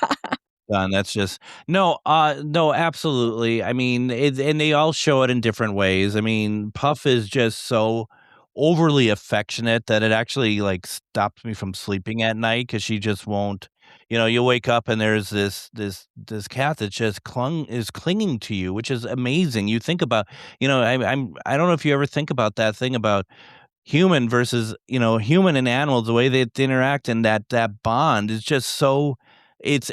done. That's just no, absolutely. I mean, and they all show it in different ways. I mean, Puff is just so overly affectionate that it actually, like, stops me from sleeping at night because she just won't you wake up and there's this cat that just clung is clinging to you, which is amazing. You think about I don't know if you ever think about that thing about human versus, human and animals, the way they interact, and that bond is just so it's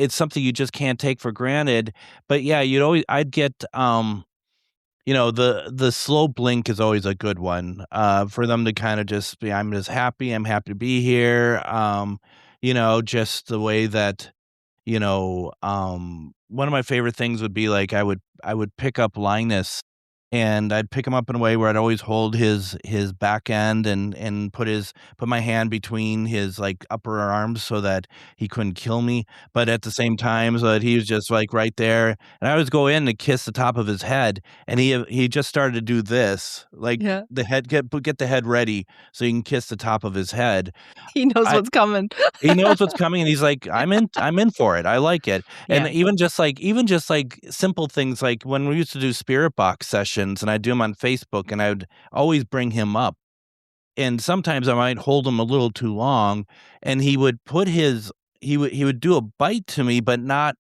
something you just can't take for granted. But yeah, I'd get, the slow blink is always a good one, for them to kinda just be, I'm happy to be here." Just the way that, one of my favorite things would be, like, I would pick up Linus and I'd pick him up in a way where I'd always hold his back end and put my hand between his, like, upper arms so that he couldn't kill me, but at the same time, so that he was just, like, right there, and I always go in to kiss the top of his head, and he just started to do this, like, Yeah. the head get the head ready so you can kiss the top of his head. He knows I what's coming. He knows what's coming, and he's like, I'm in for it, I like it." And Yeah. even just, like, simple things, like, when we used to do spirit box sessions, and I'd do them on Facebook, and I would always bring him up, and sometimes I might hold him a little too long, and he would do a bite to me, but not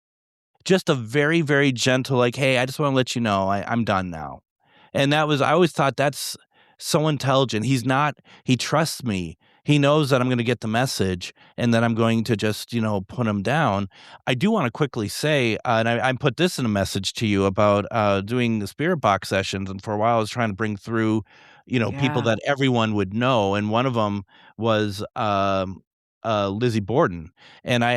just a very, very gentle, like, "Hey, I just wanna let you know I'm done now." And that was I always thought that's so intelligent. He trusts me. He knows that I'm gonna get the message and that I'm going to just, put him down. I do wanna quickly say, and I put this in a message to you about, doing the spirit box sessions, and for a while I was trying to bring through, people Yeah. that everyone would know, and one of them was, Lizzie Borden. And uh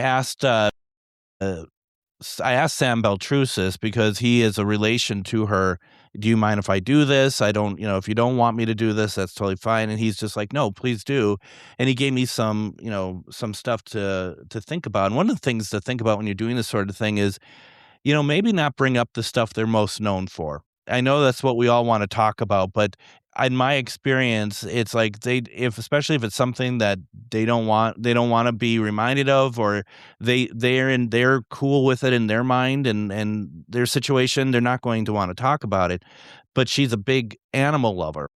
I asked Sam Beltrusis because he is a relation to her. "Do you mind if I do this? I don't, if you don't want me to do this, that's totally fine." And he's just like, "No, please do." And he gave me some stuff to think about. And one of the things to think about when you're doing this sort of thing is, maybe not bring up the stuff they're most known for. I know that's what we all wanna talk about, but in my experience, it's like if especially if it's something that they don't wanna be reminded of, or they're cool with it in their mind and their situation, they're not going to wanna talk about it. But she's a big animal lover.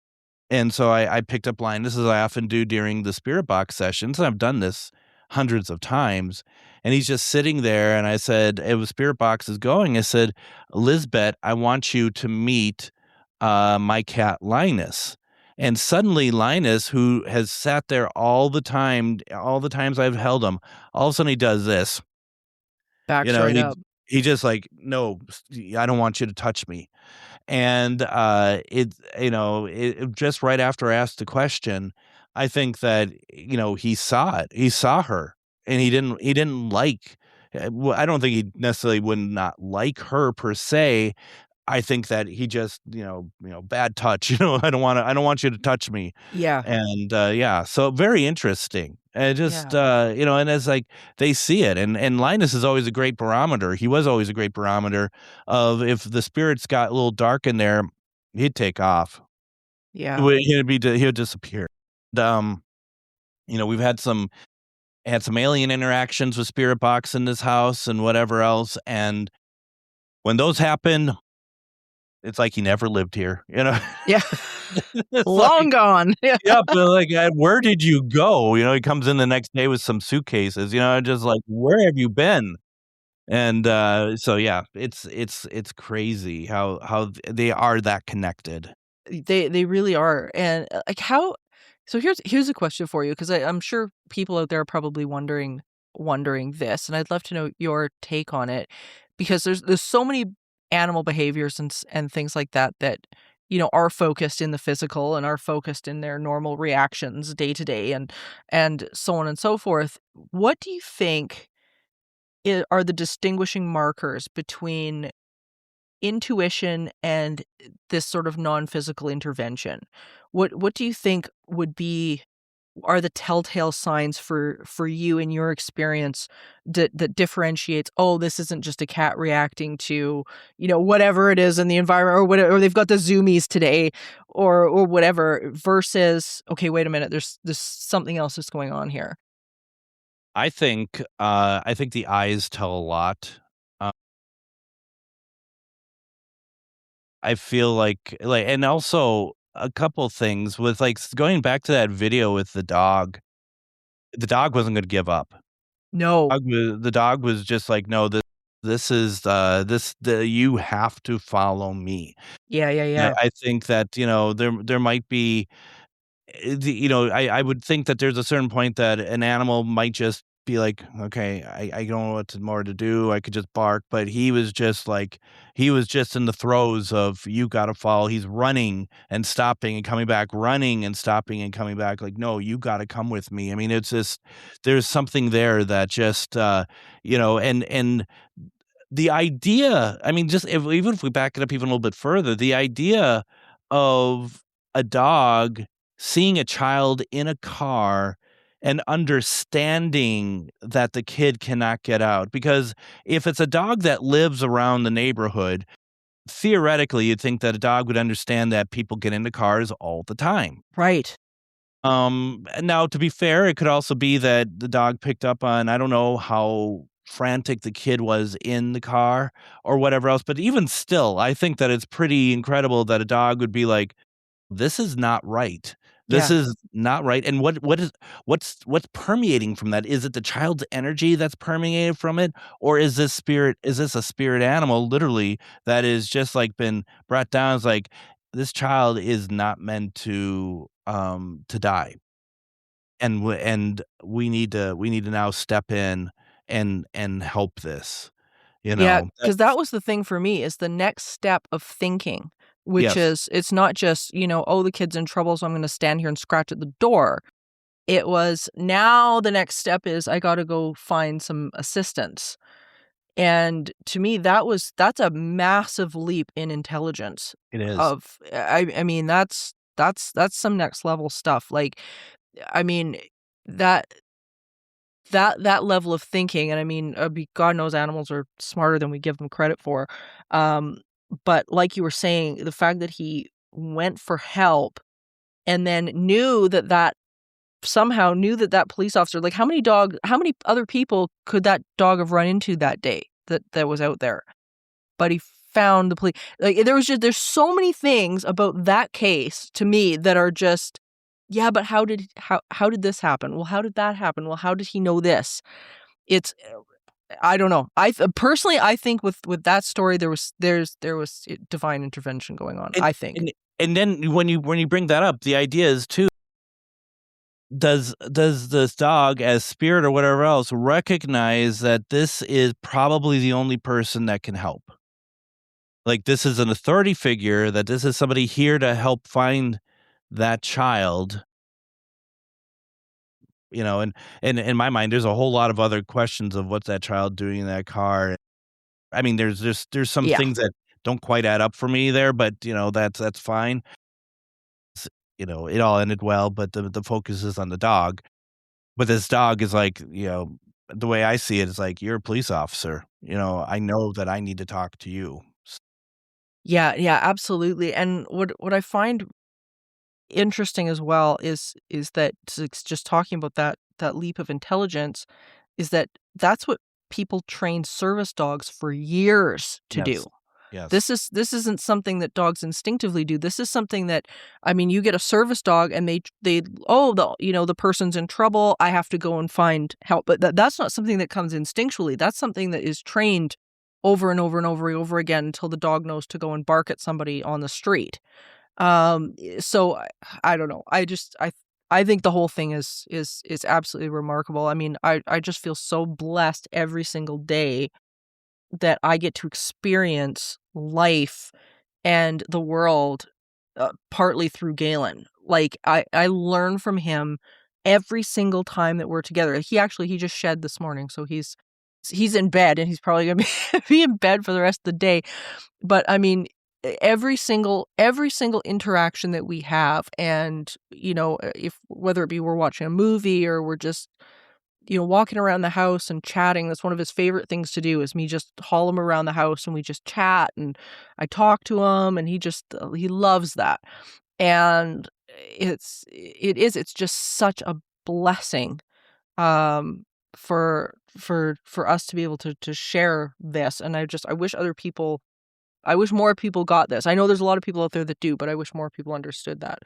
And so I picked up line, as I often do during the spirit box sessions, and I've done this hundreds of times, and he's just sitting there, and I said, it was spirit box is going, I said, "Lisbeth, I want you to meet, my cat Linus." And suddenly Linus, who has sat there all the times I've held him, all of a sudden he does this, you Backs know, right he up. he just like, "No, I don't want you to touch me." And, just right after I asked the question, I think that, he saw it. He saw her, and he didn't like I don't think he necessarily would not like her per se. I think that he just, bad touch, I don't want you to touch me. Yeah. And, yeah, so very interesting. And just, Yeah. and it's like they see it, and Linus is always a great barometer. He was always a great barometer of if the spirits got a little dark in there, he'd take off. Yeah. He would disappear. And, we've had some alien interactions with spirit box in this house and whatever else, and when those happen, it's like he never lived here, you know? Yeah. It's Long like, gone. Yeah. yep, they're like, where did you go?" He comes in the next day with some suitcases, just like, "Where have you been?" And, so yeah, it's crazy how they are that connected. They really are, and, like, how so here's a question for you, 'cause I'm sure people out there are probably wondering this, and I'd love to know your take on it, because there's so many animal behaviors and things like that that, are focused in the physical and are focused in their normal reactions day to day and so on and so forth. What do you think are the distinguishing markers between intuition and this sort of non-physical intervention? What do you think are the telltale signs for you in your experience that differentiates, oh, this isn't just a cat reacting to, whatever it is in the environment, or whatever, or they've got the zoomies today, or whatever, versus, okay, wait a minute, there's something else that's going on here. I think the eyes tell a lot. Uh, I feel and also a couple things with, going back to that video with the dog wasn't gonna give up. No. The dog was just like, "No, this is, you have to follow me." Yeah, yeah, yeah. I think that, there might be I would think that there's a certain point that an animal might just be like, "Okay, I don't know what more to do. I could just bark." But he was just in the throes of, "You gotta follow." He's running and stopping and coming back, running and stopping and coming back, like, "No, you gotta come with me." I mean, it's just there's something there that just, and the idea, I mean, just even if we back it up even a little bit further, the idea of a dog seeing a child in a car and understanding that the kid cannot get out. Because if it's a dog that lives around the neighborhood, theoretically, you'd think that a dog would understand that people get into cars all the time. Right. Now to be fair, it could also be that the dog picked up on, I don't know how frantic the kid was in the car or whatever else, but even still, I think that it's pretty incredible that a dog would be like, "This is not right. This Yeah. is not right." And what's permeating from that? Is it the child's energy that's permeated from it? Or is this a spirit animal literally that is just, like, been brought down? It's like, "This child is not meant to die, and we need to now step in and help this," you Yeah, know? because that That's was the thing for me is the next step of thinking, which yes, is it's not just, "Oh, the kid's in trouble, so I'm gonna stand here and scratch at the door." It was, now the next step is I gotta go find some assistance. And to me, that's a massive leap in intelligence it is. of I mean, that's some next level stuff. Like, I mean, that that level of thinking, and I mean, God knows animals are smarter than we give them credit for. Um, but like you were saying, the fact that he went for help and then somehow knew that that police officer, like, how many other people could that dog have run into that day that was out there? But he found the police. Like, there's so many things about that case to me that are just, "Yeah, but how did this happen? Well, how did that happen? Well, how did he know this?" It's I don't know. Personally, I think with that story, there was divine intervention going on, And I think. and then when you bring that up, the idea is too, does this dog as spirit or whatever else recognize that this is probably the only person that can help? Like, this is an authority figure, that this is somebody here to help find that child, and in my mind, there's a whole lot of other questions of what's that child doing in that car. I mean, there's some Yeah. things that don't quite add up for me there, but, that's fine. It all ended well, but the focus is on the dog. But this dog is like, the way I see it is like, "You're a police officer, I know that I need to talk to you." Yeah, yeah, absolutely. And what I find interesting as well is that just talking about that leap of intelligence is that that's what people train service dogs for years to do. Yes. Yes. This isn't something that dogs instinctively do. This is something that, I mean, you get a service dog and they oh, the person's in trouble, I have to go and find help. But that's not something that comes instinctually. That's something that is trained over and over and over and over again until the dog knows to go and bark at somebody on the street. So I don't know. I think the whole thing is absolutely remarkable. I mean, I just feel so blessed every single day that I get to experience life and the world, partly through Galen. Like, I learn from him every single time that we're together. He just shed this morning, so he's in bed, and he's probably gonna be be in bed for the rest of the day. But, I mean, every single interaction that we have, and, if whether it be we're watching a movie or we're just, walking around the house and chatting. That's one of his favorite things to do, is me just haul him around the house and we just chat, and I talk to him, and he loves that. And it's just such a blessing, um, for us to be able to share this. And I wish more people got this. I know there's a lot of people out there that do, but I wish more people understood that.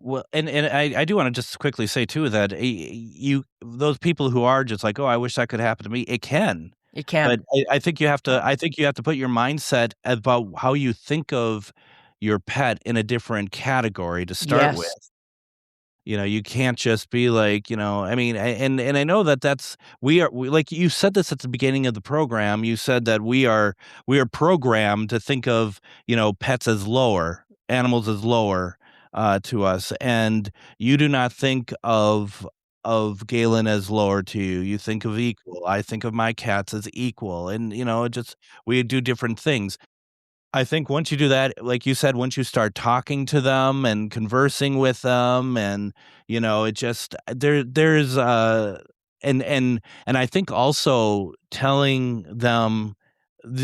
Well, and I do wanna just quickly say too that, you those people who are just like, "Oh, I wish that could happen to me," it can. It But can. I think you have to put your mindset about how you think of your pet in a different category to start with. Yes. You can't just be like, I mean, and I know that we like you said this at the beginning of the program. You said that we are programmed to think of, pets as lower, animals as lower to us. And you do not think of of Galen as lower to you. You think of equal. I think of my cats as equal, and, it just we do different things. I think once you do that, like you said, once you start talking to them and conversing with them and, it just and I think also telling them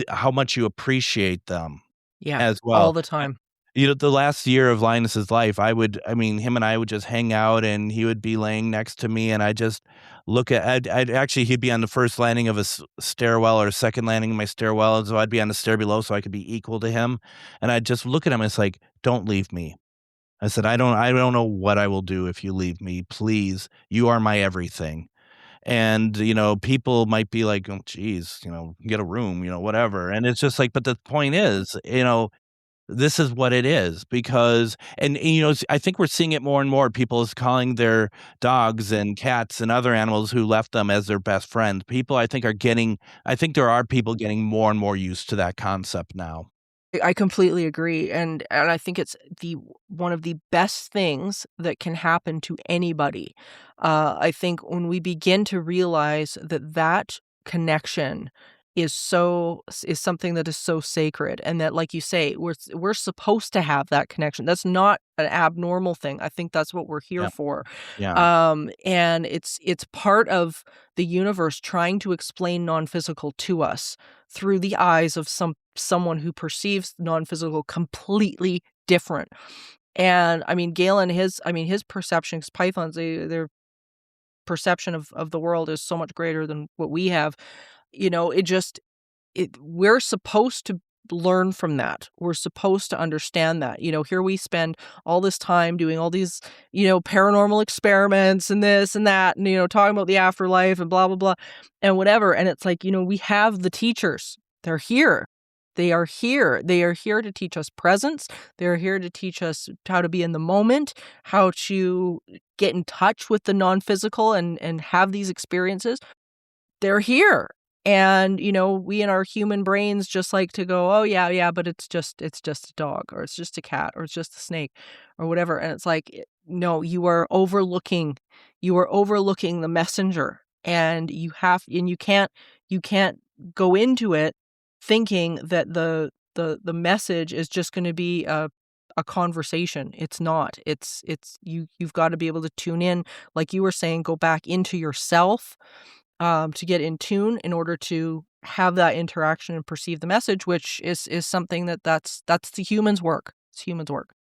how much you appreciate them Yeah, as all well. the time. The last year of Linus's life, I mean, him and I would just hang out, and he would be laying next to me, and I just look at I'd actually he'd be on the first landing of a stairwell or second landing of my stairwell, and so I'd be on the stair below so I could be equal to him, and I'd just look at him, and it's like, "Don't leave me." I said, I don't know what I will do if you leave me. Please, you are my everything." And, people might be like, "Oh, geez, get a room, whatever." And it's just like, but the point is, this is what it is because I think we're seeing it more and more. People is calling their dogs and cats and other animals who left them as their best friend. People, I think there are people getting more and more used to that concept now. I completely agree, and I think it's the one of the best things that can happen to anybody. I think when we begin to realize that that connection is something that is so sacred, and that, like you say, we're supposed to have that connection. That's not an abnormal thing. I think that's what we're here Yeah, for. yeah, And it's part of the universe trying to explain non-physical to us through the eyes of someone who perceives non-physical completely different. And I mean, Galen, his perception, 'cause pythons, their perception of the world is so much greater than what we have. It just we're supposed to learn from that. We're supposed to understand that. Here we spend all this time doing all these, paranormal experiments and this and that, and, talking about the afterlife and blah, blah, blah, and whatever. And it's like, we have the teachers. They're here. They are here. They are here to teach us presence. They're here to teach us how to be in the moment, how to get in touch with the non-physical and have these experiences. They're here. And, we in our human brains just like to go, "Oh, yeah, yeah, but it's just a dog, or it's just a cat, or it's just a snake," or whatever, and it's like, no, you are overlooking the messenger, and you can't go into it thinking that the message is just gonna be a conversation. It's not. You've gotta be able to tune in, like you were saying, go back into yourself, to get in tune in order to have that interaction and perceive the message, which is something that's the human's work. It's humans' work.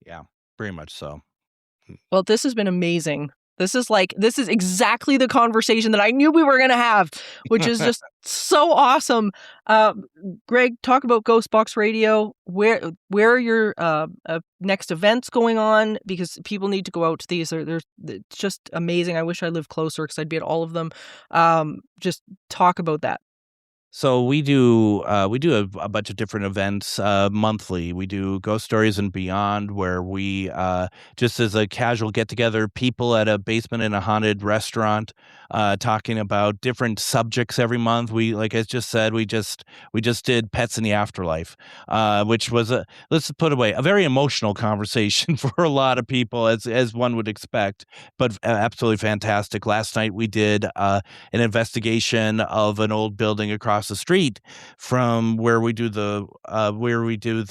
yeah, very much so. Well, this has been amazing. This is exactly the conversation that I knew we were gonna have, which is just so awesome. Uh, Greg, talk about Ghost Box Radio. Where are your next events going on? Because people need to go out to these. It's just amazing. I wish I lived closer because I'd be at all of them. Just talk about that. So we do a bunch of different events monthly. We do Ghost Stories and Beyond, where we just as a casual get together, people at a basement in a haunted restaurant, talking about different subjects every month. We, like I just said, we just did Pets in the Afterlife, which was let's put away a very emotional conversation for a lot of people, as one would expect, but absolutely fantastic. Last night we did an investigation of an old building across the street from where we do the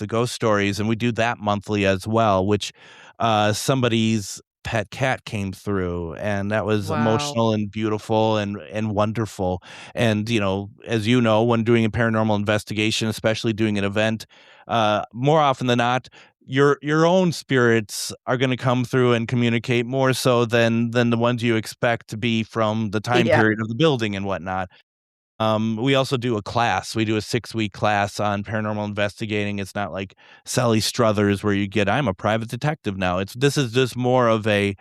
ghost stories, and we do that monthly as well, which somebody's pet cat came through, and that was Wow. emotional and beautiful and wonderful. And as you know, when doing a paranormal investigation, especially doing an event, more often than not, your own spirits are going to come through and communicate more so than the ones you expect to be from the time Yeah. period of the building and whatnot. We also do a class. We do a 6-week class on paranormal investigating. It's not like Sally Struthers where you get, "I'm a private detective now." This is just more of a,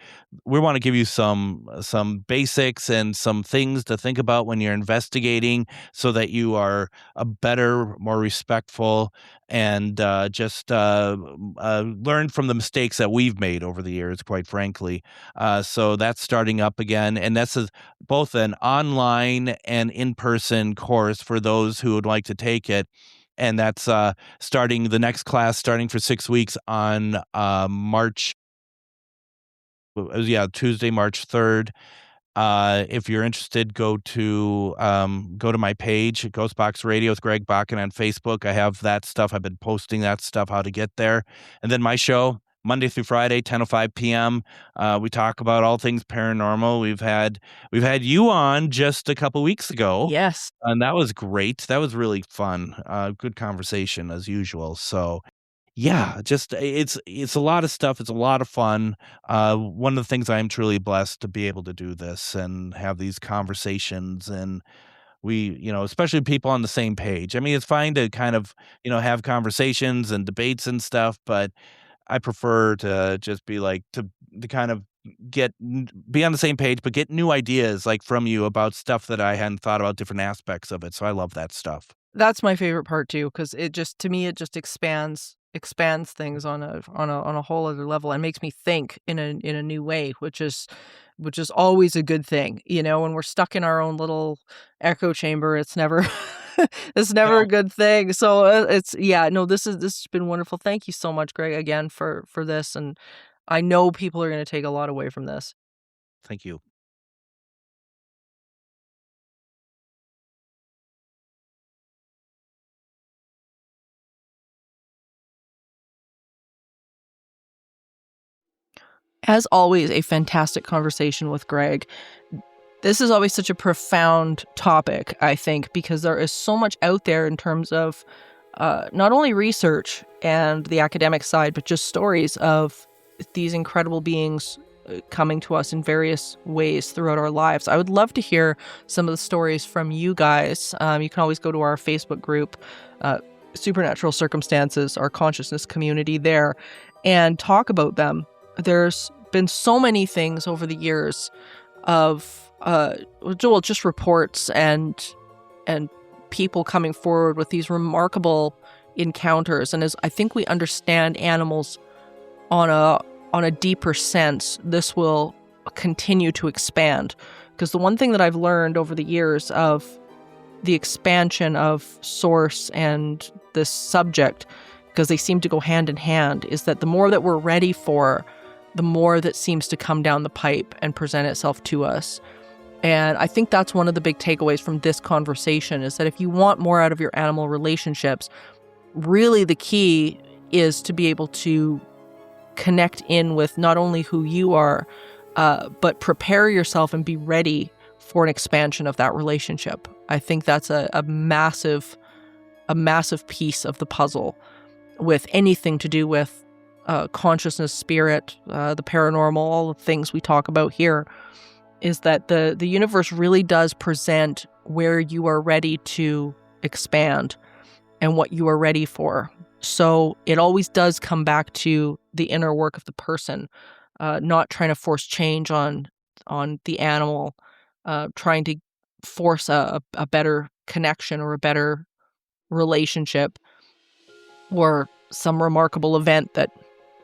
we wanna give you some basics and some things to think about when you're investigating so that you are a better, more respectful, and, learn from the mistakes that we've made over the years, quite frankly. So that's starting up again, and that's both an online and in-person course for those who would like to take it, and that's, starting the next class starting for 6 weeks on, March yeah, Tuesday, March 3rd, If you're interested, go to my page, Ghostbox Radio with Greg Bakun on Facebook. I have that stuff. I've been posting that stuff, how to get there. And then my show, Monday through Friday, 10:05 p.m. We talk about all things paranormal. We've had you on just a couple weeks ago, Yes. and that was great. That was really fun. Good conversation as usual. So yeah, just it's a lot of stuff. It's a lot of fun. One of the things I am truly blessed to be able to do this and have these conversations, and especially people on the same page. I mean, it's fine to kind of, have conversations and debates and stuff, but I prefer to just be like to kind of be on the same page, but get new ideas like from you about stuff that I hadn't thought about, different aspects of it. So I love that stuff. That's my favorite part too, because to me, it just expands things on a whole other level and makes me think in a new way, which is always a good thing. When we're stuck in our own little echo chamber, it's never it's never Yeah. a good thing. So it's yeah, no, this has been wonderful. Thank you so much, Greg, again for this, and I know people are going to take a lot away from this. Thank you. As always, a fantastic conversation with Greg. This is always such a profound topic, I think, because there is so much out there in terms of not only research and the academic side, but just stories of these incredible beings coming to us in various ways throughout our lives. I would love to hear some of the stories from you guys. You can always go to our Facebook group, Supernatural Circumstances, our consciousness community there, and talk about them. There's been so many things over the years of just reports and people coming forward with these remarkable encounters. And as I think we understand animals on a deeper sense, this will continue to expand. Because the one thing that I've learned over the years of the expansion of source and this subject, because they seem to go hand in hand, is that the more that we're ready for, the more that seems to come down the pipe and present itself to us. And I think that's one of the big takeaways from this conversation, is that if you want more out of your animal relationships, really the key is to be able to connect in with not only who you are, but prepare yourself and be ready for an expansion of that relationship. I think that's a massive piece of the puzzle with anything to do with consciousness, spirit, the paranormal, all the things we talk about here, is that the universe really does present where you are ready to expand and what you are ready for. So it always does come back to the inner work of the person, not trying to force change on the animal, trying to force a better connection or a better relationship or some remarkable event that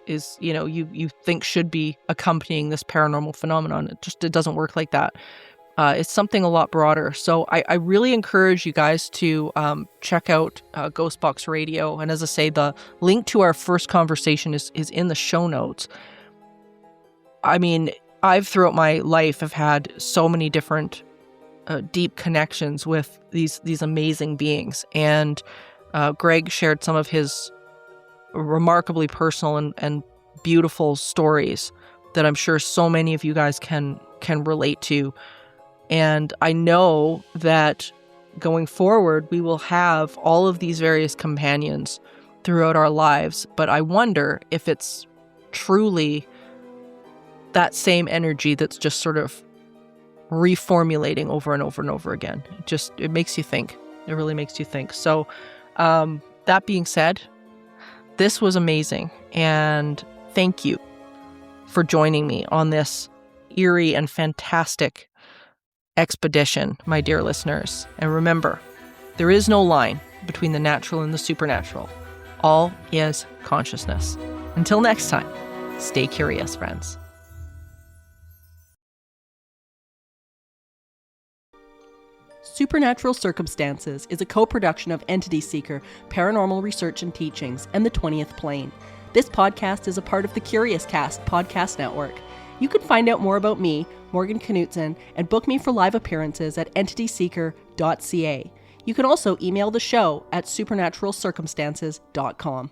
is, you think should be accompanying this paranormal phenomenon. It doesn't work like that. It's something a lot broader. So I really encourage you guys to check out Ghostbox Radio. And as I say, the link to our first conversation is in the show notes. I mean, I've throughout my life have had so many different deep connections with these amazing beings. And Greg shared some of his remarkably personal and beautiful stories that I'm sure so many of you guys can relate to. And I know that going forward, we will have all of these various companions throughout our lives. But I wonder if it's truly that same energy that's just sort of reformulating over and over and over again. It makes you think. It really makes you think. So that being said, this was amazing, and thank you for joining me on this eerie and fantastic expedition, my dear listeners. And remember, there is no line between the natural and the supernatural. All is consciousness. Until next time, stay curious, friends. Supernatural Circumstances is a co-production of Entity Seeker, Paranormal Research and Teachings, and the 20th Plane. This podcast is a part of the Curious Cast podcast network. You can find out more about me, Morgan Knudsen, and book me for live appearances at entityseeker.ca. You can also email the show at supernaturalcircumstances.com.